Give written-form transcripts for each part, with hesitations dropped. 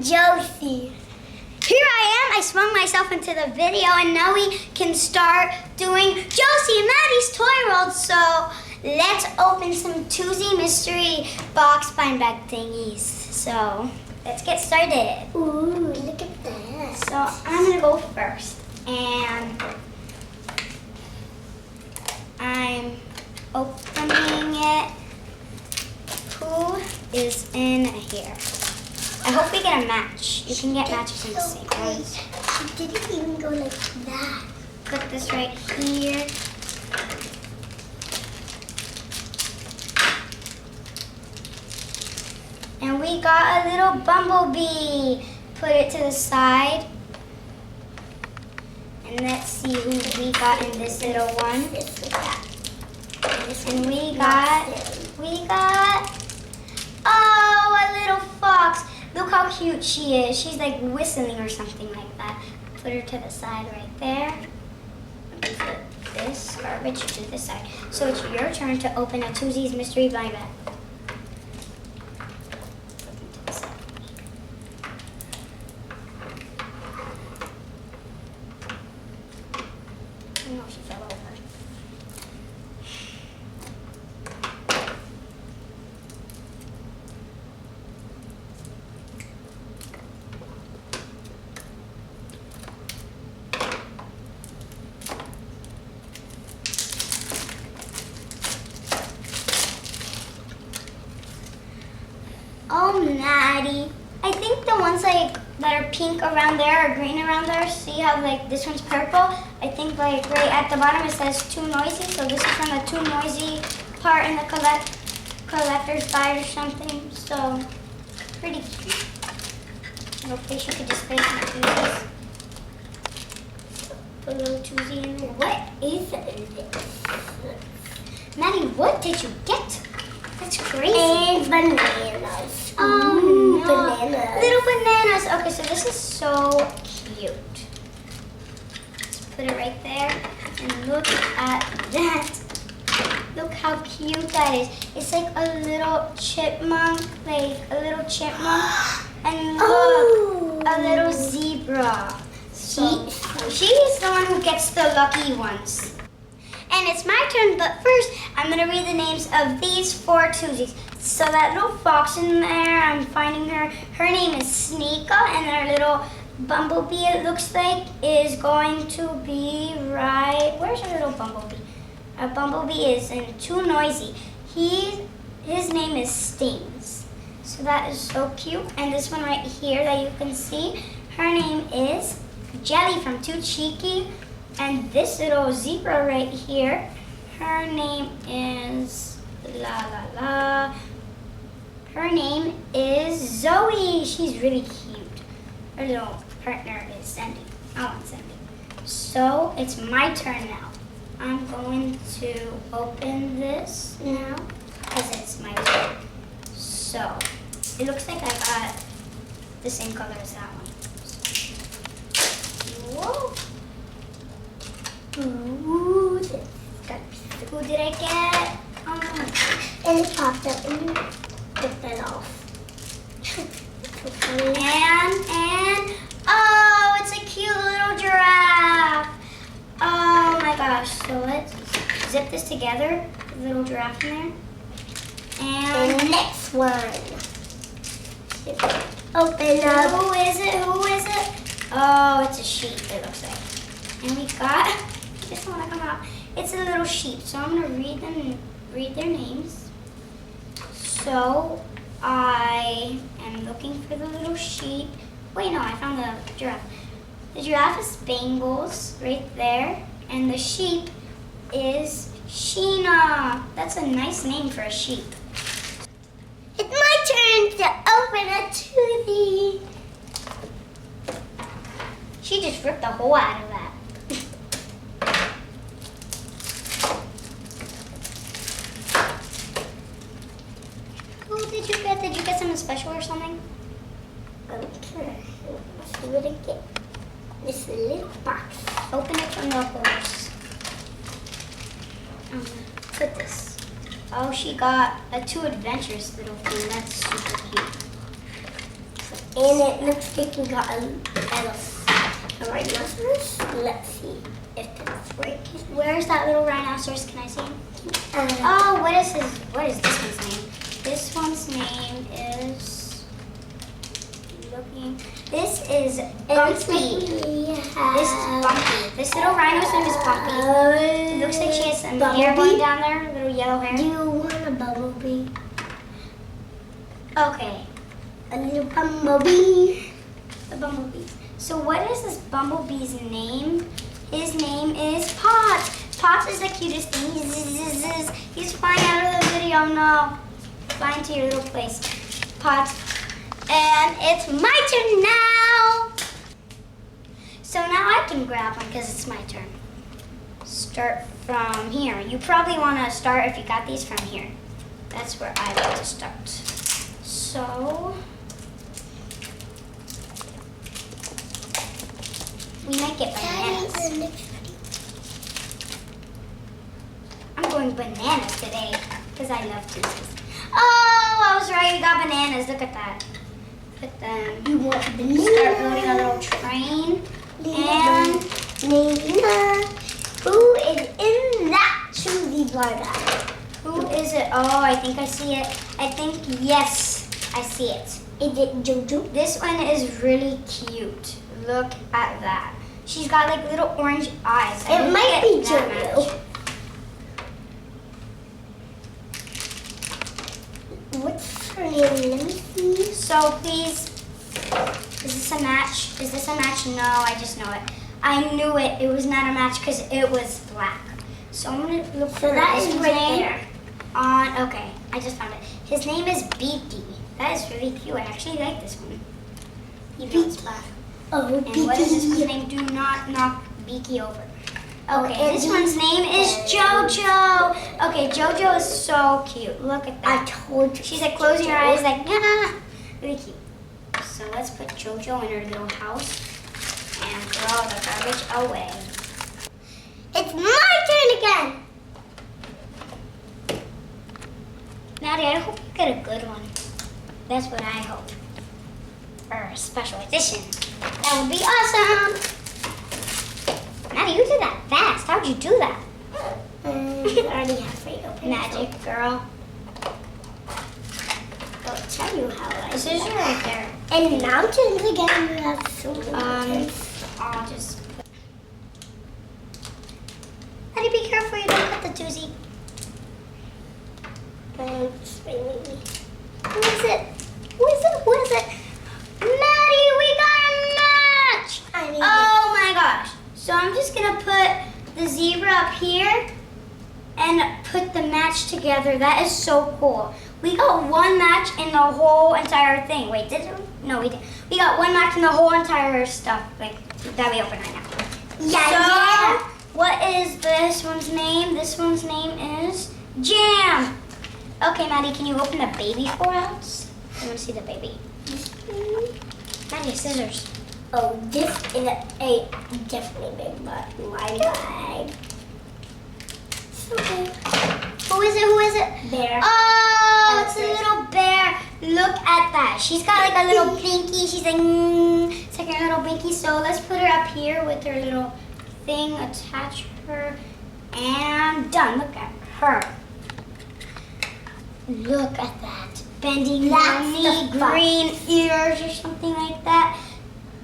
Josie. Here I am. I swung myself into the video, and now we can start doing Josie and Maddie's Toy World. So let's open some Twosies mystery box bind bag thingies. So let's get started. Ooh, look at that. So I'm gonna go first, and I'm opening it. Who is in here? I hope we get a match. You can get matches in the same ones. She didn't even go like that. Put this right here. And we got a little bumblebee. Put it to the side. And let's see who we got in this little one. And we got, oh, a little fox. Look how cute she is. She's like whistling or something like that. Put her to the side right there. Put this garbage to the side. So it's your turn to open a Twosies mystery blind bag. No, she fell over. Oh, Maddie. I think the ones like that are pink around there or green around there, see how like this one's purple? I think like right at the bottom it says Too Noisy, so this is from the Too Noisy part in the collector's guide or something. So pretty cute. Little fish you could just place in Twosies. Put a little Twosie in there. What is it? Maddie, what did you get? That's crazy. And bananas. Oh, Ooh, no. bananas. Little bananas. Okay, so this is so cute. Let's put it right there. And look at that. Look how cute that is. It's like a little chipmunk. And look, a little zebra. So, she's the one who gets the lucky ones. And it's my turn, but first I'm gonna read the names of these 4 Twosies. So that little fox in there, I'm finding her. Her name is Sneaka, and our little bumblebee, it looks like, is going to be right. Where's our little bumblebee? Our bumblebee is in Too Noisy. His name is Stings. So that is so cute. And this one right here that you can see, her name is Jelly from Too Cheeky. And this little zebra right here, her name is Her name is Zoe. She's really cute. Her little partner is Sandy. I want Sandy. So it's my turn now. I'm going to open this now because it's my turn. So it looks like I got the same color as that one. Whoa. Ooh, Who did I get? and it popped up and you took that off. And oh, it's a cute little giraffe. Oh my gosh. So let's zip this together. Put the little giraffe in there. And the next one. Open up. Who is it? Oh, it's a sheep, it looks like. And we got, this one come out. It's a little sheep, so I'm gonna read their names. So I am looking for the little sheep. Wait, no, I found the giraffe. The giraffe is Bangles right there, and the sheep is Sheena. That's a nice name for a sheep. It's my turn to open a Twosy. She just ripped the hole out of that. Who did you get? Did you get something special or something? Okay, let's see what I get. This little box. Open it from the horse. Put this. Oh, she got a Too Adventurous little thing. That's super cute. Put And it looks like we got a rhinoceros. Let's see if it's working. Where's that little rhinoceros? Can I see him? Oh, what is this one's name? This one's name is This is Bumpy. This is Bumpy. This little rhino's name is Bumpy. It looks like she has some hair going down there, little yellow hair. Do you want a bumblebee? Okay. A little bumblebee. The bumblebee. So what is this bumblebee's name? His name is Potts. Potts is the cutest thing. He's flying out of the video. No. Flying to your little place. Potts. And it's my turn now. So now I can grab one because it's my turn. Start from here. You probably want to start if you got these from here. That's where I like to start. So we might get bananas. I'm going bananas today because I love Twosies. Oh, I was right. We got bananas. Look at that. Put them. You want bananas? Start building a little train. And Nina, who is in that Twosie blogger? who is it? Oh, I think I see it. I think, yes, I see it. Is it Jojo? This one is really cute. Look at that. She's got like little orange eyes. I It don't might get be that Jojo. much. What's her name? Let me see. So please, is this a match? Is this a match? No, I just know it. I knew it. It was not a match because it was black. So I'm gonna look for that this is one's right name there. Okay, I just found it. His name is Beaky. That is really cute. I actually like this one. Even though it's black. Oh, And what is this one's name? Do not knock Beaky over. Okay, and this one's name is JoJo. Okay, JoJo is so cute. Look at I that. told you. She's like closing her eyes like, nah. Really cute. So let's put JoJo in her little house and throw the garbage away. It's my turn again. Maddie, I hope you get a good one. That's what I hope. Or a special edition. That would be awesome. Maddie, you did that fast. How'd you do that? I already halfway open. Magic girl. I'll tell you how I The scissors are right there. And mountains again. We have so many mountains. I'll just put... Maddie, be careful. You don't cut the Twosie. Who is it? Who is it? Who is it? Who is it? Maddie, we got a match! I need Oh my gosh. So I'm just gonna put the zebra up here and put the match together. That is so cool. We got one match in the whole entire thing. Wait, did we? No, we didn't. We got one match in the whole entire stuff like that we opened right now. Yeah. So, what is this one's name? This one's name is Jam. Okay, Maddie, can you open the baby for us? I want to see the baby. Maddie, scissors. Oh, this is a definitely big butt. My bag. So big. Who is it? Who is it? Bear. Oh, it's a little bear. Look at that. She's got like a little pinky. She's like, it's like her little pinky. So let's put her up here with her little thing. Attach her. And done. Look at her. Look at that. Bending That's knee, the fun. green ears or something like that.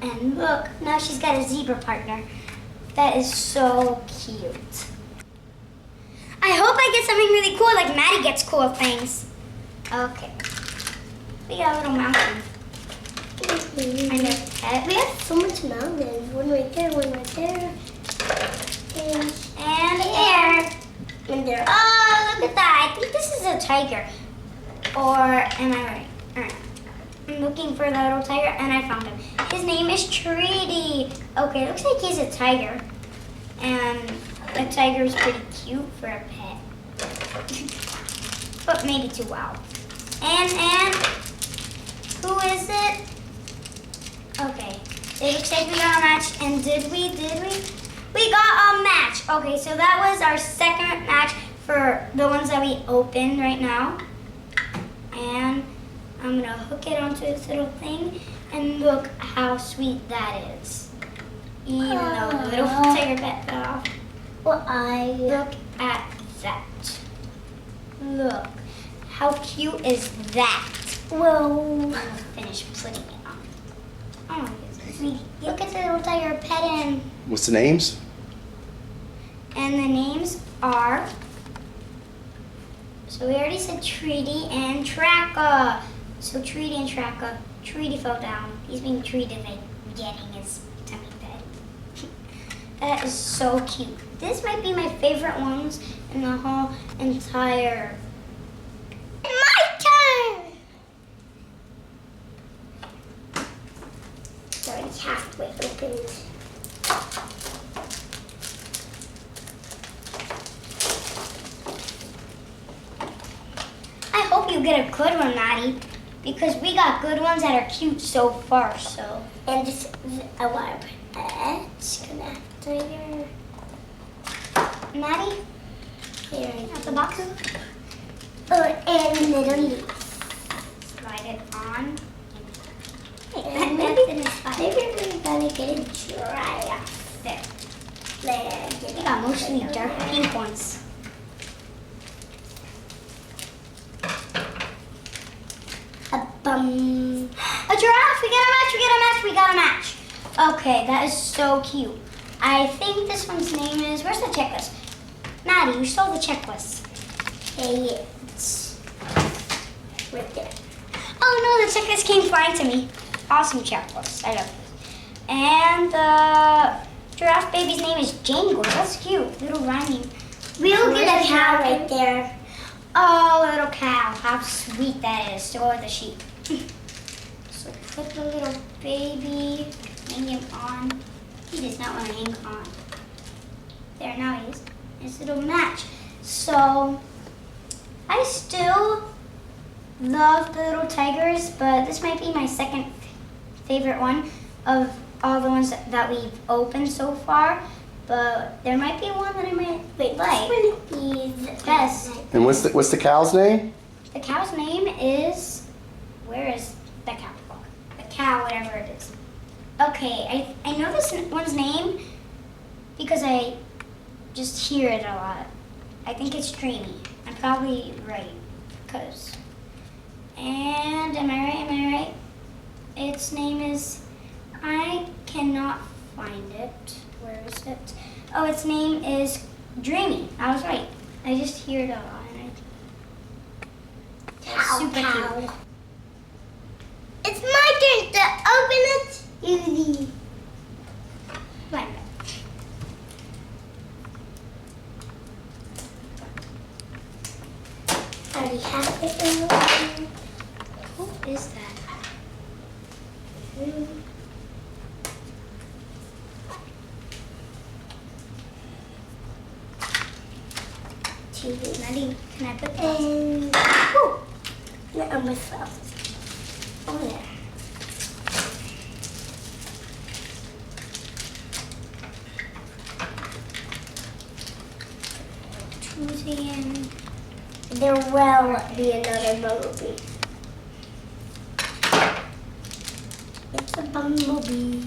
And look, now she's got a zebra partner. That is so cute. I hope I get something really cool, like Maddie gets cool things. Okay. We got a little mountain. And a pet. We have so much mountains. One right there, one right there. And air. And there. Oh, look at that. I think this is a tiger. Or am I right? Alright. I'm looking for the little tiger and I found him. His name is Treaty. Okay, looks like he's a tiger. And a tiger is pretty cute for a pet. But maybe too wild. And who is it? Okay. It looks like we got a match. And did we? We got a match. Okay, so that was our second match for the ones that we opened right now. And I'm gonna hook it onto this little thing, and look how sweet that is. Even though the little tiger pet fell off. Well, Look at that. Look. How cute is that? Well, I'm gonna finish putting it on. Oh, sweetie. Look at the little tiger pet in. What's the names? And the names are, so we already said Treaty and Tracka. So Treaty and Tracka. Treaty fell down. He's being treated like getting his tummy fed. That is so cute. This might be my favorite ones in the whole entire. My turn! it's already halfway opened. I hope you get a good one, Maddie, because we got good ones that are cute so far, so. And this, I want to put that. Gonna have to here. Maddie, Here. at the box, Oh, and little leaf. slide it on. And Maybe maybe we're gonna get it dry off. there. There. We got mostly dark pink ones. A bum. A giraffe! We got a match! We got a match! We got a match! Okay, that is so cute. I think this one's name is. Where's the checklist? Maddie, you stole the checklist. Okay, it's right there. Oh no, the checklist came flying to me. Awesome checklist. I love this. And the giraffe baby's name is Jangles. That's cute. Little rhyming. We'll Where's get a the cow giraffe? right there. Oh, little cow. How sweet that is. So are the sheep. So put the little baby, hang him on. He does not want to hang on. There, now he is. Nice little match. So, I still love the little tigers, but this might be my second favorite one of all the ones that we've opened so far. But there might be one that I might like. Best. And what's the cow's name? The cow's name is, where is the cow? The cow, whatever it is. Okay, I know this one's name because I just hear it a lot. I think it's Dreamy. I'm probably right, and am I right? Its name is, I cannot find it. Where is it? Oh, its name is Dreamy. I was right. I just hear it a lot. Cow, Super cow. cute. It's my turn to open it. Easy. Wait a minute. I already have it in the Who is that? TV. Maddie, can I put this? And no, myself. Oh there. Josie and There will be another bumblebee. It's a bumblebee.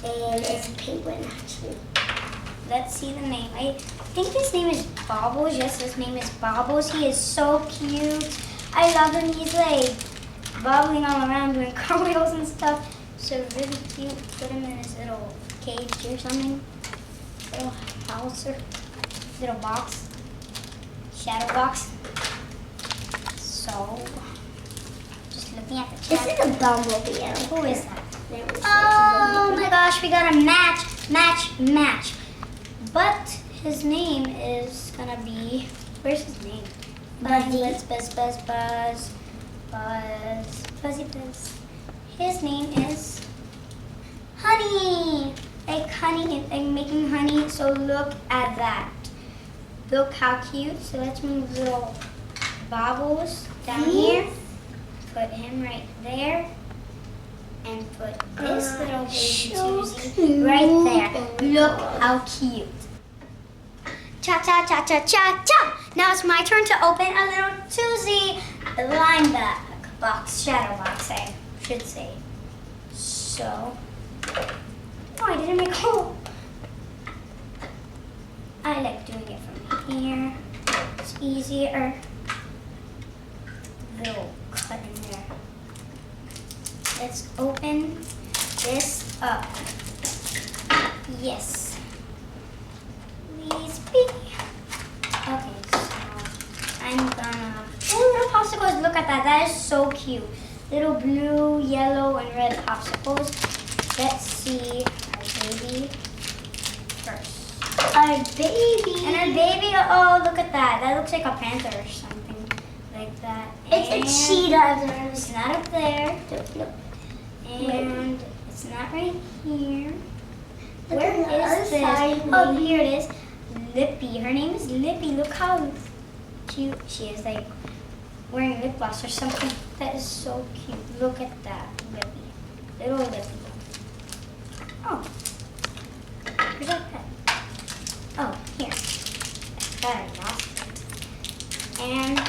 And it's a penguin, actually. let's see the name. I think his name is Bobbles. Yes, his name is Bobbles. He is so cute. I love him. He's like bobbling all around doing cartwheels and stuff. So really cute. Put him in his little cage or something. Little house or little box. Shadow box. So, just looking at the This chat. is a bumblebee. Who is that? There we go. Oh my gosh, we got a match. But his name is gonna be, where's his name? Buzzy. Buzz. His name is Honey. Like honey, like making honey. So look at that. Look how cute. So let's move little Bobbles down here. Put him right there. And put this little baby so Susie cute. right there. Oh my Look God. how cute. Cha cha cha cha cha cha. Now it's my turn to open a little Susie blind bag. box, shadow box, I should say. So, oh, I didn't make a hole. I like doing it from here. It's easier. Little cut in there. Let's open this up. Yes. Please be. Okay, so I'm gonna. Oh, little popsicles! Look at that. That is so cute. Little blue, yellow, and red popsicles. Let's see our baby first. Our baby. And our baby. Oh, look at that. That looks like a panther or something like that. It's a And cheetah. It's not up there. Look. And it's not right here. Look Where on the other is this? side, Oh, maybe. here it is. Lippy. Her name is Lippy. Look how cute she is. Like wearing lip gloss or something. That is so cute. Look at that. Lippy. Little Lippy. Oh. Where's that pet? Oh, here. That I lost it. And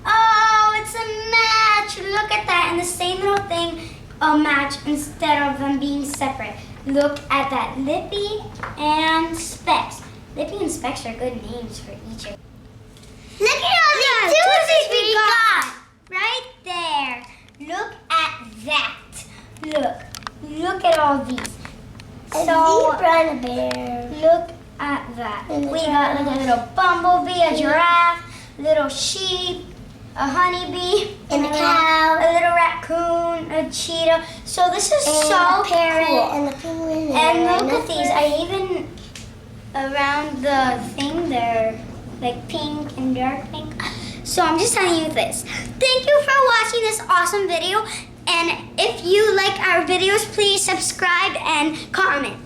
oh, it's a match. Look at that. And the same little thing, a match instead of them being separate. Look at that. Lippy and Specs. Lippy and Specs are good names for each of them. Look at all the Twosies we got. Right there. Look at that. Look at all these. A zebra and a bear. Look at that. And the We got like a little bumblebee, a giraffe, little sheep, a honeybee, And a cow. a little raccoon, a cheetah. So this is And so a parrot cool. and a penguin. And look a at these. I even around the thing they're like pink and dark pink. So I'm just telling you this. Thank you for watching this awesome video. And if you like our videos, please subscribe and comment.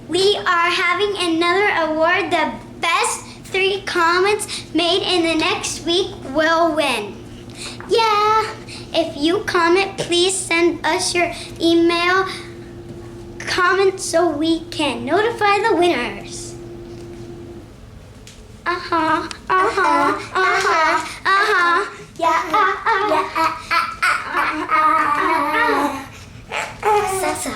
We are having another award. The best 3 comments made in the next week will win. Yeah. If you comment, please send us your email comment so we can notify the winners. Uh-huh. Yeah. Salsa.